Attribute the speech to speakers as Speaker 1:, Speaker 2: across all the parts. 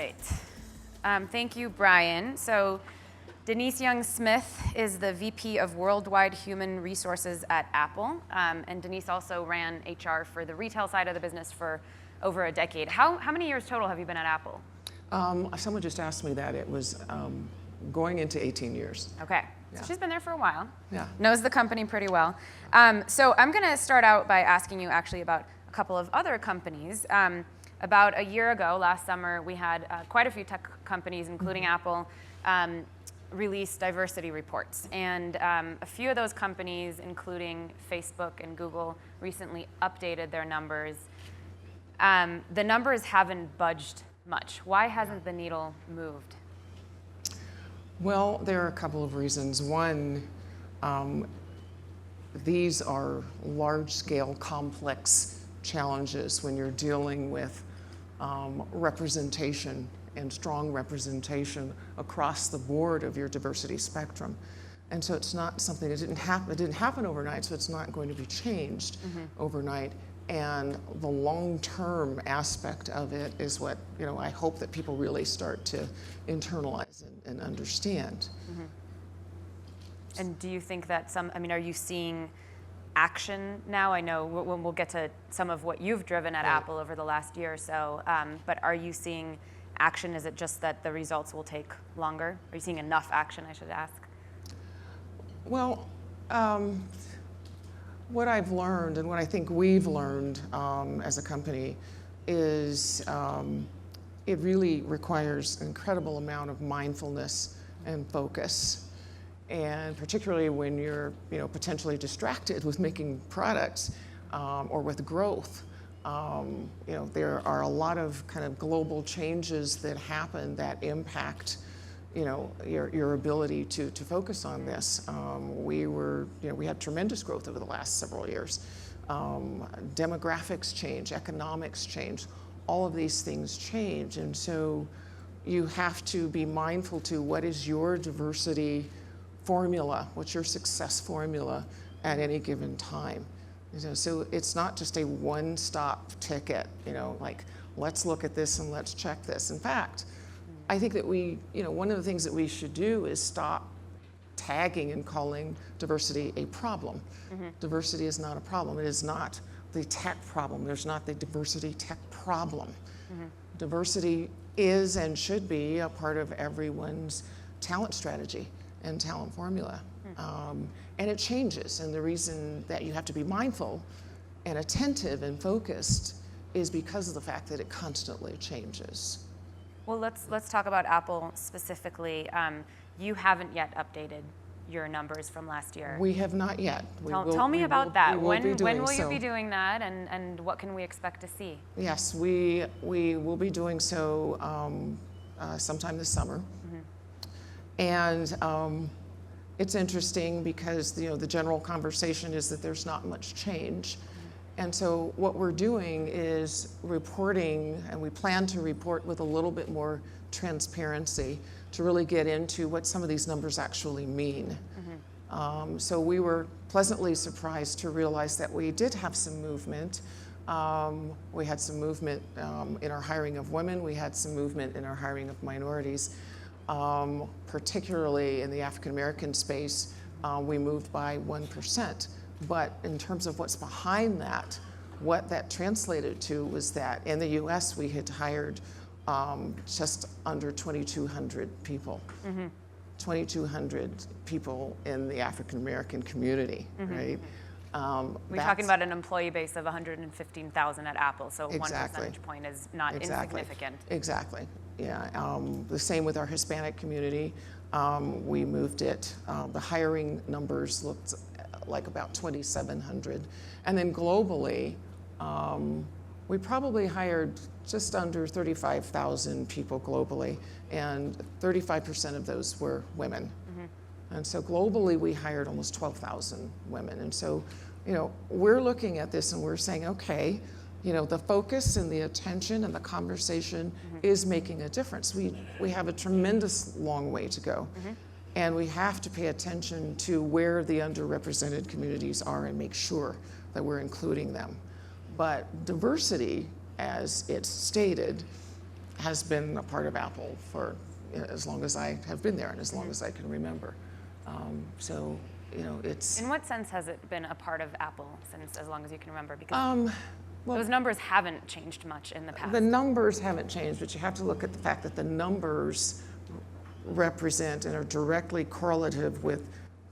Speaker 1: right. Thank you, Brian. So Denise Young-Smith is the VP of Worldwide Human Resources at Apple. And Denise also ran HR for the retail side of the business for over a decade. How many years total have you been at Apple?
Speaker 2: Someone just asked me that. It was going into 18 years.
Speaker 1: Okay.
Speaker 2: Yeah.
Speaker 1: So she's been there for a while.
Speaker 2: Yeah.
Speaker 1: Knows the company pretty well. So I'm going to start out by asking you actually about a couple of other companies. About a year ago, last summer, we had quite a few tech companies, including Apple, release diversity reports. And a few of those companies, including Facebook and Google, recently updated their numbers. The numbers haven't budged much. Why hasn't the needle moved?
Speaker 2: Well, there are a couple of reasons. One, these are large-scale, complex challenges when you're dealing with representation and strong representation across the board of your diversity spectrum. And so it's not something that didn't happen overnight, so it's not going to be changed overnight. And the long-term aspect of it is what I hope that people really start to internalize and understand.
Speaker 1: And do you think that are you seeing action now? I know we'll get to some of what you've driven at Apple over the last year or so, but are you seeing action? Is it just that the results will take longer? Are you seeing enough action, I should ask?
Speaker 2: Well, what I've learned and what I think we've learned as a company is it really requires an incredible amount of mindfulness and focus. And particularly when you're potentially distracted with making products or with growth. There are a lot of kind of global changes that happen that impact your ability to focus on this. We had tremendous growth over the last several years. Demographics change, economics change, all of these things change. And so you have to be mindful to what is your diversity formula, what's your success formula at any given time. So it's not just a one-stop ticket, like let's look at this and let's check this. In fact, I think that one of the things that we should do is stop tagging and calling diversity a problem. Diversity is not a problem. It is not the tech problem. There's not the diversity tech problem. Diversity is and should be a part of everyone's talent strategy and talent formula. And it changes. And the reason that you have to be mindful and attentive and focused is because of the fact that it constantly changes.
Speaker 1: Well, let's talk about Apple specifically. You haven't yet updated your numbers from last year.
Speaker 2: We have not yet.
Speaker 1: Tell me about that. When will
Speaker 2: so.
Speaker 1: you be doing that, and what can we expect to see?
Speaker 2: Yes, we will be doing so sometime this summer. And it's interesting because the general conversation is that there's not much change. And so what we're doing is reporting, and we plan to report with a little bit more transparency to really get into what some of these numbers actually mean. So we were pleasantly surprised to realize that we did have some movement. We had some movement in our hiring of women. We had some movement in our hiring of minorities. Particularly in the African American space, we moved by 1%. But in terms of what's behind that, what that translated to was that in the US we had hired just under 2,200 people. 2,200 people in the African American community, right?
Speaker 1: We're talking about an employee base of 115,000 at Apple, so
Speaker 2: Exactly.
Speaker 1: 1 percentage point is not insignificant.
Speaker 2: Exactly, yeah. The same with our Hispanic community. We moved it. The hiring numbers looked like about 2,700. And then globally, we probably hired just under 35,000 people globally, and 35% of those were women. And so globally, we hired almost 12,000 women. And so, we're looking at this and we're saying, okay, the focus and the attention and the conversation is making a difference. We have a tremendous long way to go. And we have to pay attention to where the underrepresented communities are and make sure that we're including them. But diversity, as it's stated, has been a part of Apple for as long as I have been there and as long as I can remember. So, it's...
Speaker 1: In what sense has it been a part of Apple since as long as you can remember? Because those numbers haven't changed much in the past.
Speaker 2: The numbers haven't changed, but you have to look at the fact that the numbers represent and are directly correlative with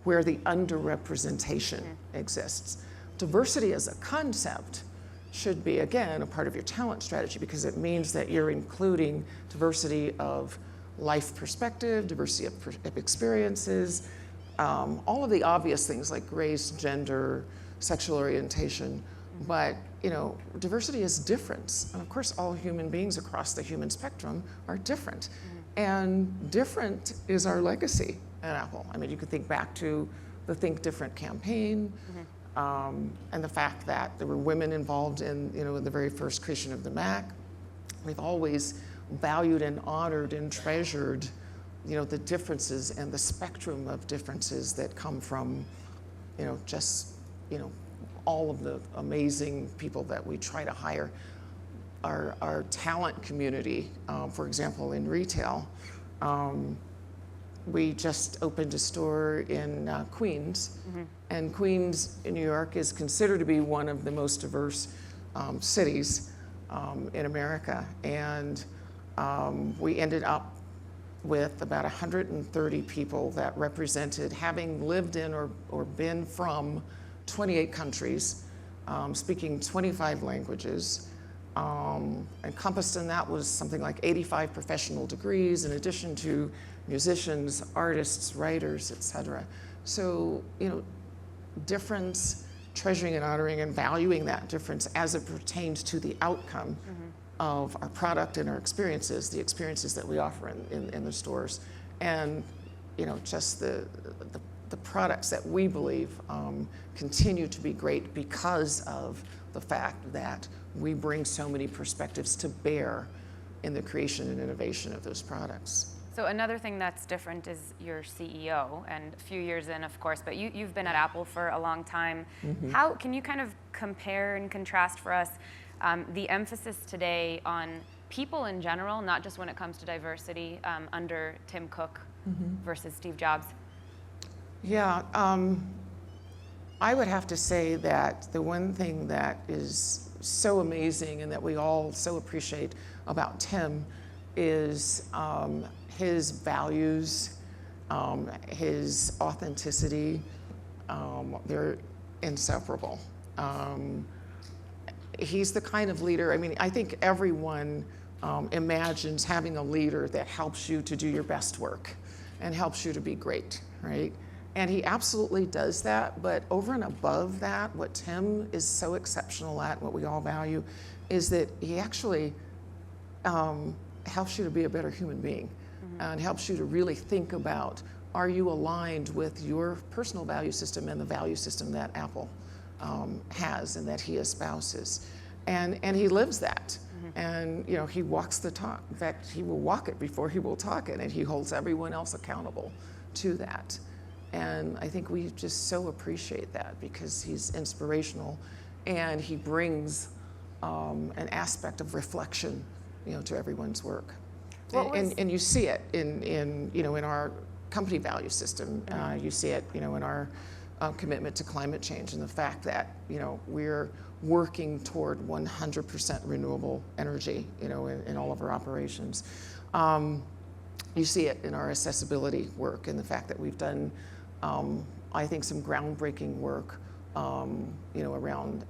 Speaker 2: where the underrepresentation exists. Diversity as a concept should be, again, a part of your talent strategy because it means that you're including diversity of life perspective, diversity of experiences, all of the obvious things like race, gender, sexual orientation. But, diversity is difference. And of course, all human beings across the human spectrum are different. And different is our legacy at Apple. I mean, you could think back to the Think Different campaign, and the fact that there were women involved in, in the very first creation of the Mac. We've always valued and honored and treasured, the differences and the spectrum of differences that come from, all of the amazing people that we try to hire. Our talent community, for example, in retail, we just opened a store in Queens, and Queens in New York is considered to be one of the most diverse cities in America. And we ended up with about 130 people that represented having lived in or been from 28 countries, speaking 25 languages. Encompassed in that was something like 85 professional degrees in addition to musicians, artists, writers, etc. So, difference, treasuring and honoring and valuing that difference as it pertains to the outcome of our product and our experiences, the experiences that we offer in the stores, and just the products that we believe continue to be great because of the fact that we bring so many perspectives to bear in the creation and innovation of those products.
Speaker 1: So another thing that's different is your CEO, and a few years in, of course, but you've been at Apple for a long time. How can you kind of compare and contrast for us the emphasis today on people in general, not just when it comes to diversity, under Tim Cook versus Steve Jobs?
Speaker 2: Yeah, I would have to say that the one thing that is so amazing and that we all so appreciate about Tim is his values, his authenticity. They're inseparable. He's the kind of leader, I think everyone imagines having a leader that helps you to do your best work and helps you to be great, right? And he absolutely does that, but over and above that, what Tim is so exceptional at, what we all value, is that he actually helps you to be a better human being and helps you to really think about, are you aligned with your personal value system and the value system that Apple has and that he espouses. And he lives that. And he walks the talk. In fact, he will walk it before he will talk it, and he holds everyone else accountable to that. And I think we just so appreciate that because he's inspirational and he brings an aspect of reflection, to everyone's work. And you see it in our company value system. You see it, in our commitment to climate change and the fact that, we're working toward 100% renewable energy, in all of our operations. You see it in our accessibility work and the fact that we've done, I think, some groundbreaking work, around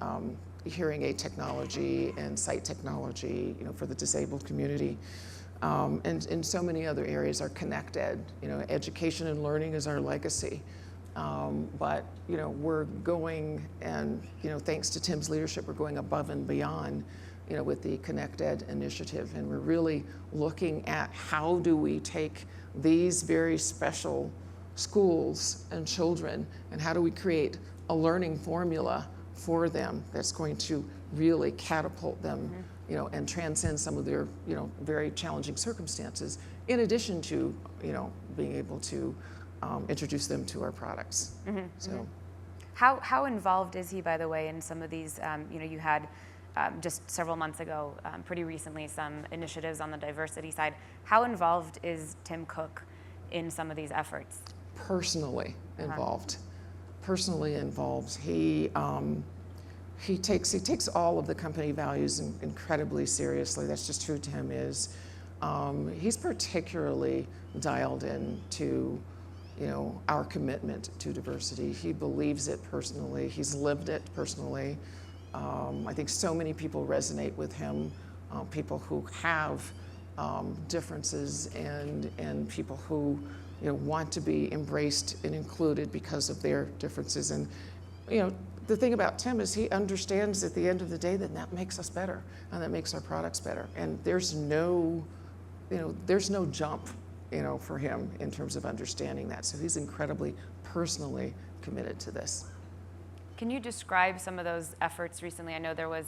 Speaker 2: hearing aid technology and sight technology, for the disabled community. And in so many other areas are connected. Education and learning is our legacy. But, we're going and, thanks to Tim's leadership, we're going above and beyond, with the ConnectEd initiative. And we're really looking at how do we take these very special schools and children and how do we create a learning formula for them that's going to really catapult them, and transcend some of their, very challenging circumstances, in addition to, being able to introduce them to our products. So,
Speaker 1: how involved is he, by the way, in some of these? You had just several months ago, pretty recently, some initiatives on the diversity side. How involved is Tim Cook in some of these efforts?
Speaker 2: Personally involved. Personally involved. He takes all of the company values incredibly seriously. That's just who Tim is. He's particularly dialed in to, our commitment to diversity. He believes it personally. He's lived it personally. I think so many people resonate with him, people who have differences and people who want to be embraced and included because of their differences. And the thing about Tim is he understands at the end of the day that makes us better and that makes our products better. And there's no jump for him in terms of understanding that. So he's incredibly personally committed to this.
Speaker 1: Can you describe some of those efforts recently? I know there was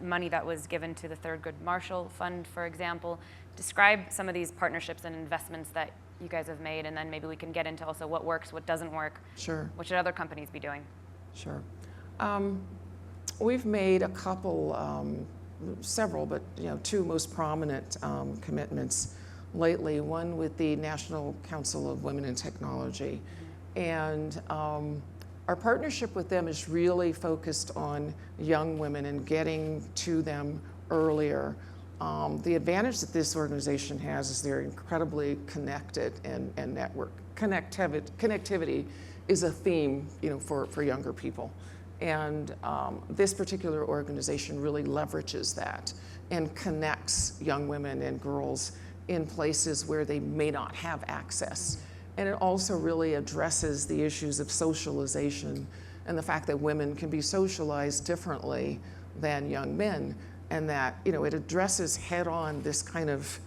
Speaker 1: money that was given to the Thurgood Marshall Fund, for example. Describe some of these partnerships and investments that you guys have made, and then maybe we can get into also what works, what doesn't work.
Speaker 2: Sure.
Speaker 1: What should other companies be doing?
Speaker 2: Sure. We've made a couple, several, but two most prominent commitments lately. One with the National Council of Women in Technology, and our partnership with them is really focused on young women and getting to them earlier. The advantage that this organization has is they're incredibly connected and network. Connectivity is a theme, for younger people. And this particular organization really leverages that and connects young women and girls in places where they may not have access. And it also really addresses the issues of socialization and the fact that women can be socialized differently than young men, and that it addresses head-on this kind of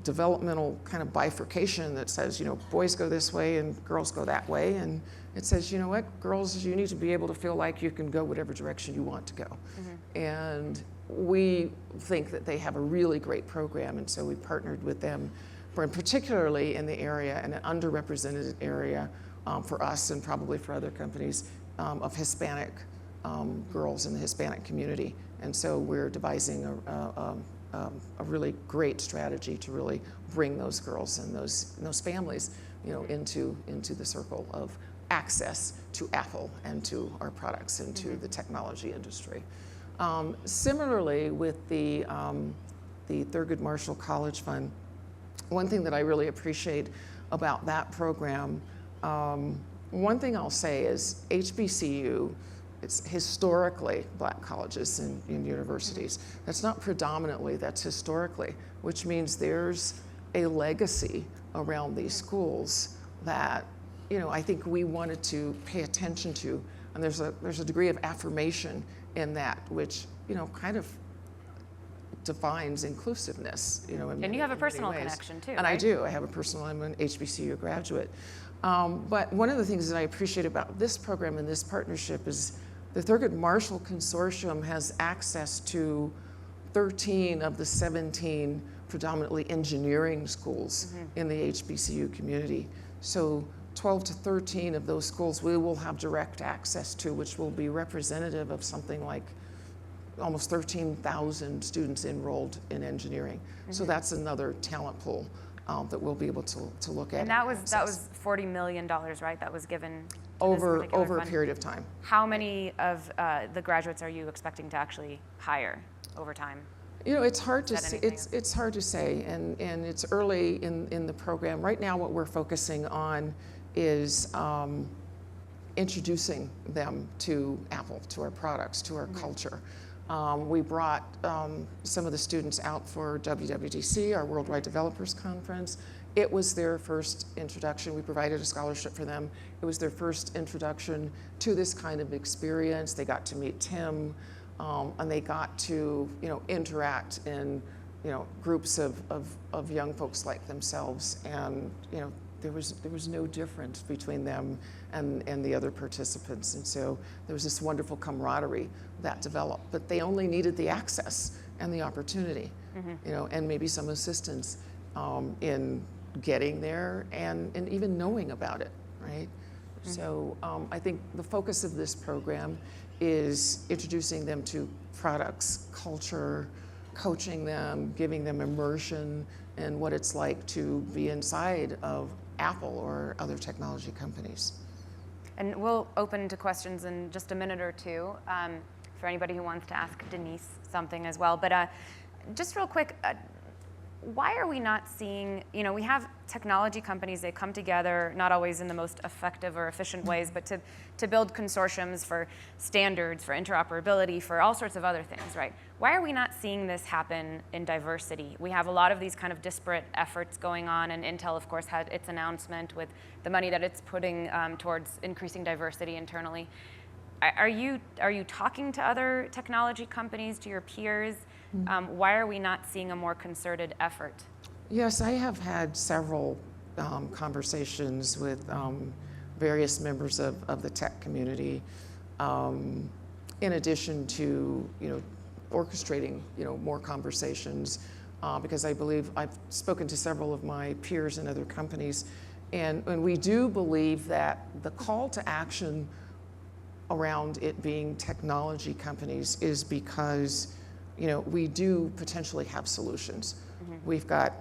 Speaker 2: developmental kind of bifurcation that says, boys go this way and girls go that way, and it says, girls, you need to be able to feel like you can go whatever direction you want to go. Mm-hmm. And we think that they have a really great program, and so we partnered with them, particularly in the area, in an underrepresented area for us and probably for other companies, of Hispanic girls in the Hispanic community. And so we're devising a really great strategy to really bring those girls and those families, into the circle of access to Apple and to our products and to the technology industry. Similarly, with the Thurgood Marshall College Fund, one thing that I really appreciate about that program, one thing I'll say is HBCU, it's historically black colleges and universities. That's not predominantly, that's historically, which means there's a legacy around these schools that I think we wanted to pay attention to, and there's a degree of affirmation in that, which kind of defines inclusiveness.
Speaker 1: And you have a personal connection too.
Speaker 2: And
Speaker 1: right?
Speaker 2: I do. I have a personal. I'm an HBCU graduate. But one of the things that I appreciate about this program and this partnership is the Thurgood Marshall Consortium has access to 13 of the 17 predominantly engineering schools in the HBCU community. So 12 to 13 of those schools we will have direct access to, which will be representative of something like almost 13,000 students enrolled in engineering. So that's another talent pool that we'll be able to look at.
Speaker 1: And that was $40 million, right? That was given to
Speaker 2: over
Speaker 1: this particular
Speaker 2: a
Speaker 1: fund?
Speaker 2: period of time.
Speaker 1: How many of the graduates are you expecting to actually hire over time?
Speaker 2: It's hard to say. It's hard to say, and it's early in the program. Right now, what we're focusing on is introducing them to Apple, to our products, to our culture. We brought some of the students out for WWDC, our Worldwide Developers Conference. It was their first introduction. We provided a scholarship for them. It was their first introduction to this kind of experience. They got to meet Tim, and they got to interact in groups of young folks like themselves, and there was no difference between them and the other participants, and so there was this wonderful camaraderie that developed. But they only needed the access and the opportunity, and maybe some assistance in getting there and even knowing about it, right? So I think the focus of this program is introducing them to products, culture, coaching them, giving them immersion in what it's like to be inside of Apple or other technology companies.
Speaker 1: And we'll open to questions in just a minute or two for anybody who wants to ask Denise something as well. But just real quick, why are we not seeing, we have technology companies, they come together, not always in the most effective or efficient ways, but to build consortiums for standards, for interoperability, for all sorts of other things, right? Why are we not seeing this happen in diversity? We have a lot of these kind of disparate efforts going on, and Intel, of course, had its announcement with the money that it's putting towards increasing diversity internally. Are you talking to other technology companies, to your peers? Why are we not seeing a more concerted effort?
Speaker 2: Yes, I have had several conversations with various members of the tech community, in addition to orchestrating more conversations, because I believe I've spoken to several of my peers in other companies, and we do believe that the call to action around it being technology companies is because we do potentially have solutions. We've got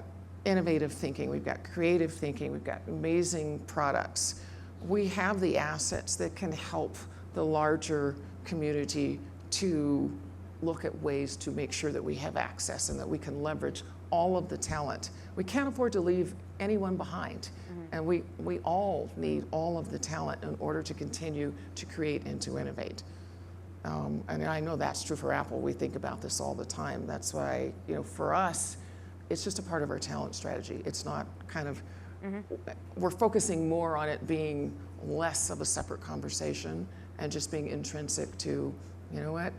Speaker 2: innovative thinking, we've got creative thinking, we've got amazing products. We have the assets that can help the larger community to look at ways to make sure that we have access and that we can leverage all of the talent. We can't afford to leave anyone behind. And we all need all of the talent in order to continue to create and to innovate. And I know that's true for Apple. We think about this all the time. That's why, for us, it's just a part of our talent strategy. It's not kind of, we're focusing more on it being less of a separate conversation and just being intrinsic to, what?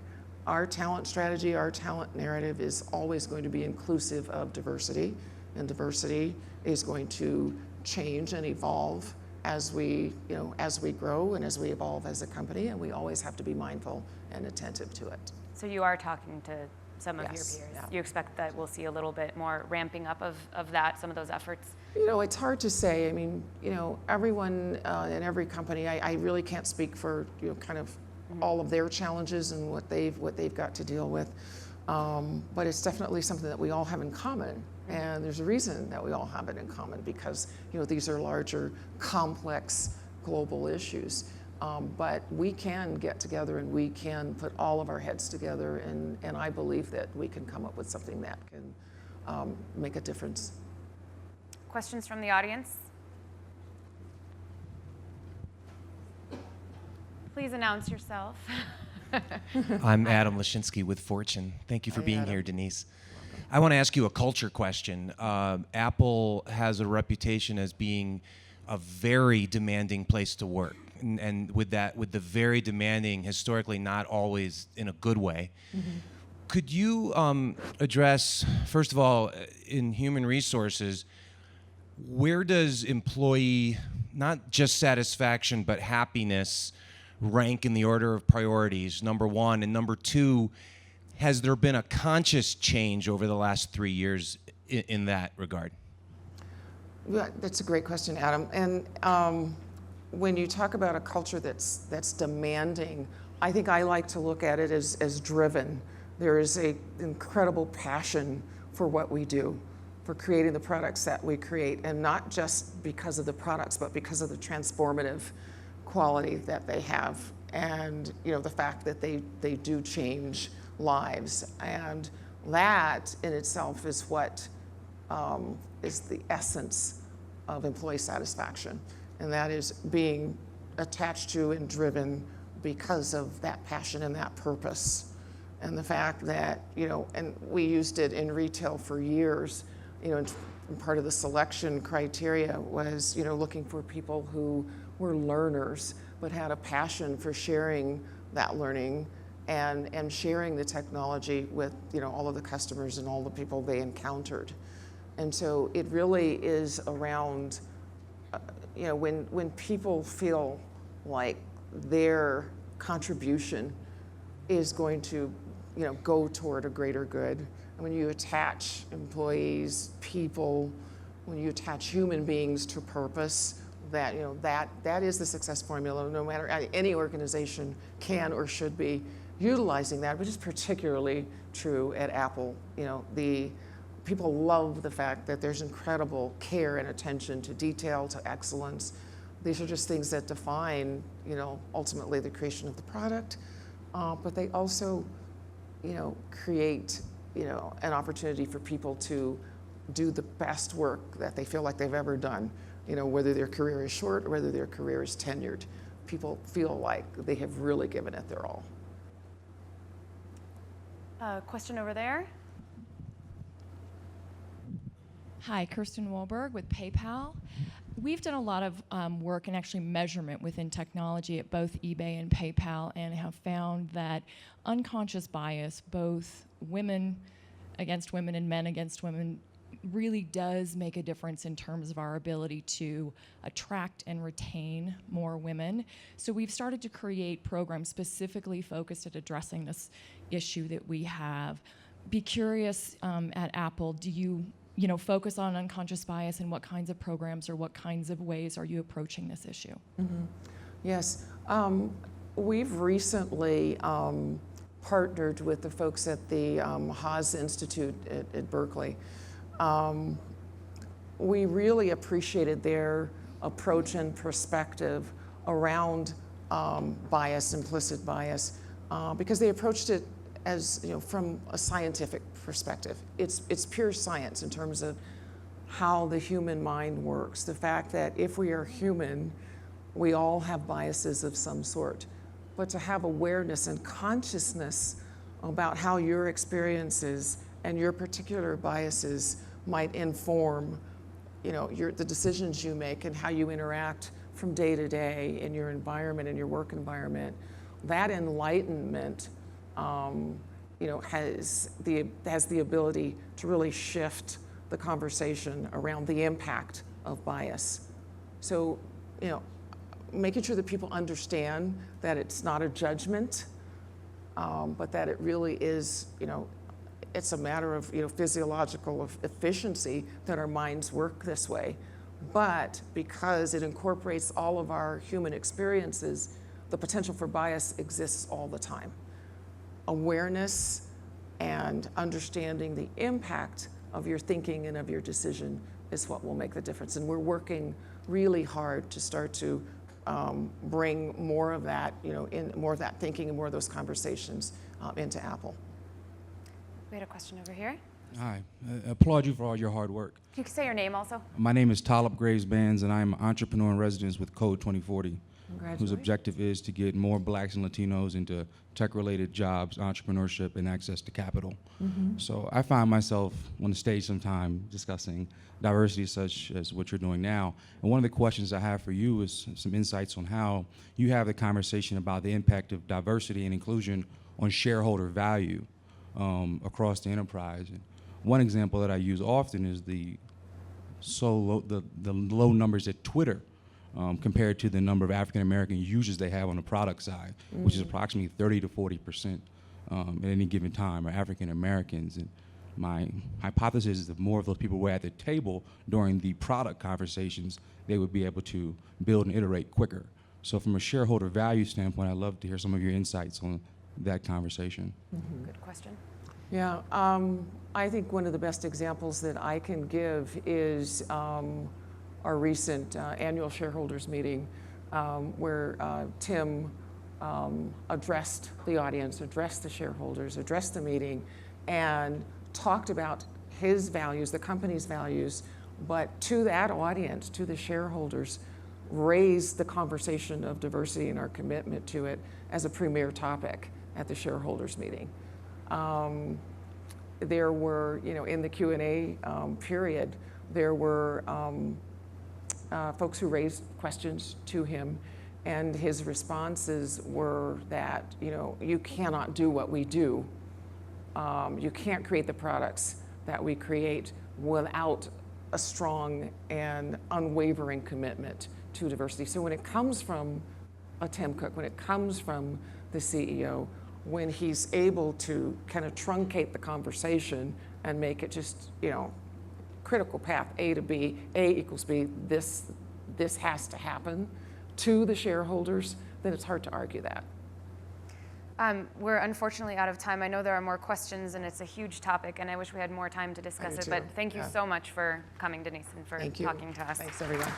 Speaker 2: Our talent strategy, our talent narrative is always going to be inclusive of diversity, and diversity is going to change and evolve as we grow and as we evolve as a company, and we always have to be mindful and attentive to it.
Speaker 1: So you are talking to some of your peers.
Speaker 2: Yeah.
Speaker 1: You expect that we'll see a little bit more ramping up of that, some of those efforts?
Speaker 2: It's hard to say. I mean, everyone in every company, I really can't speak for kind of all of their challenges and what they've got to deal with. But it's definitely something that we all have in common. And there's a reason that we all have it in common, because these are larger, complex, global issues. But we can get together and we can put all of our heads together, and I believe that we can come up with something that can make a difference.
Speaker 1: Questions from the audience? Please announce yourself.
Speaker 3: I'm Adam Lashinsky with Fortune. Thank you for being here, Denise. I want to ask you a culture question. Apple has a reputation as being a very demanding place to work. And with the very demanding, historically not always in a good way. Could you address, first of all, in human resources, where does employee, not just satisfaction, but happiness rank in the order of priorities, number one? And number two, has there been a conscious change over the last 3 years in that regard?
Speaker 2: Yeah, that's a great question, Adam. And when you talk about a culture that's demanding, I think I like to look at it as driven. There is an incredible passion for what we do, for creating the products that we create, and not just because of the products, but because of the transformative quality that they have, and the fact that they do change lives. And that in itself is what is the essence of employee satisfaction. And that is being attached to and driven because of that passion and that purpose. And the fact that, and we used it in retail for years, and part of the selection criteria was, looking for people who were learners, but had a passion for sharing that learning and sharing the technology with, all of the customers and all the people they encountered. And so it really is around, when people feel like their contribution is going to, go toward a greater good. And when you attach employees, people, when you attach human beings to purpose, that, that is the success formula. No matter, any organization can or should be utilizing that, which is particularly true at Apple. The people love the fact that there's incredible care and attention to detail, to excellence. These are just things that define, ultimately the creation of the product, but they also, create, an opportunity for people to do the best work that they feel like they've ever done. Whether their career is short or whether their career is tenured, people feel like they have really given it their all.
Speaker 1: Question over there.
Speaker 4: Hi, Kirsten Wahlberg with PayPal. We've done a lot of work and actually measurement within technology at both eBay and PayPal, and have found that unconscious bias, both women against women and men against women, really does make a difference in terms of our ability to attract and retain more women. So we've started to create programs specifically focused at addressing this issue that we have. Be curious, at Apple, do you focus on unconscious bias, and what kinds of programs or what kinds of ways are you approaching this issue?
Speaker 2: Mm-hmm. Yes, we've recently partnered with the folks at the Haas Institute at Berkeley. We really appreciated their approach and perspective around bias, implicit bias, because they approached it as, from a scientific perspective. It's pure science in terms of how the human mind works. The fact that if we are human, we all have biases of some sort. But to have awareness and consciousness about how your experiences and your particular biases might inform, the decisions you make and how you interact from day to day in your environment, in your work environment, that enlightenment has the ability to really shift the conversation around the impact of bias. So, making sure that people understand that it's not a judgment, but that it really is, it's a matter of, physiological efficiency that our minds work this way. But because it incorporates all of our human experiences, the potential for bias exists all the time. Awareness and understanding the impact of your thinking and of your decision is what will make the difference. And we're working really hard to start to bring more of that, in more of that thinking and more of those conversations into Apple.
Speaker 1: We had a question over here.
Speaker 5: Hi, I applaud you for all your hard work.
Speaker 1: Can you say your name also?
Speaker 5: My name is Talib Graves Bands, and I'm an entrepreneur in residence with Code 2040, whose objective is to get more blacks and Latinos into tech-related jobs, entrepreneurship, and access to capital. Mm-hmm. So I find myself on the stage sometime discussing diversity such as what you're doing now. And one of the questions I have for you is some insights on how you have the conversation about the impact of diversity and inclusion on shareholder value across the enterprise. And one example that I use often is the low numbers at Twitter compared to the number of African American users they have on the product side, which is approximately 30 to 40% at any given time are African Americans. And my hypothesis is that more of those people were at the table during the product conversations, they would be able to build and iterate quicker. So from a shareholder value standpoint, I'd love to hear some of your insights on that conversation.
Speaker 1: Mm-hmm. Good question.
Speaker 2: Yeah, I think one of the best examples that I can give is our recent annual shareholders meeting where Tim addressed the audience, addressed the shareholders, addressed the meeting, and talked about his values, the company's values, but to that audience, to the shareholders, raised the conversation of diversity and our commitment to it as a premier topic at the shareholders meeting. There were, in the Q&A period, there were folks who raised questions to him, and his responses were that, you cannot do what we do. You can't create the products that we create without a strong and unwavering commitment to diversity. So when it comes from a Tim Cook, when it comes from the CEO, when he's able to kind of truncate the conversation and make it just, critical path A to B, A equals B, this this has to happen to the shareholders, then it's hard to argue that.
Speaker 1: We're unfortunately out of time. I know there are more questions, and it's a huge topic, and I wish we had more time to discuss it.
Speaker 2: too.
Speaker 1: But thank you
Speaker 2: Yeah.
Speaker 1: so much for coming, Denise, and for
Speaker 2: Thank you.
Speaker 1: talking to us.
Speaker 2: Thanks, everyone.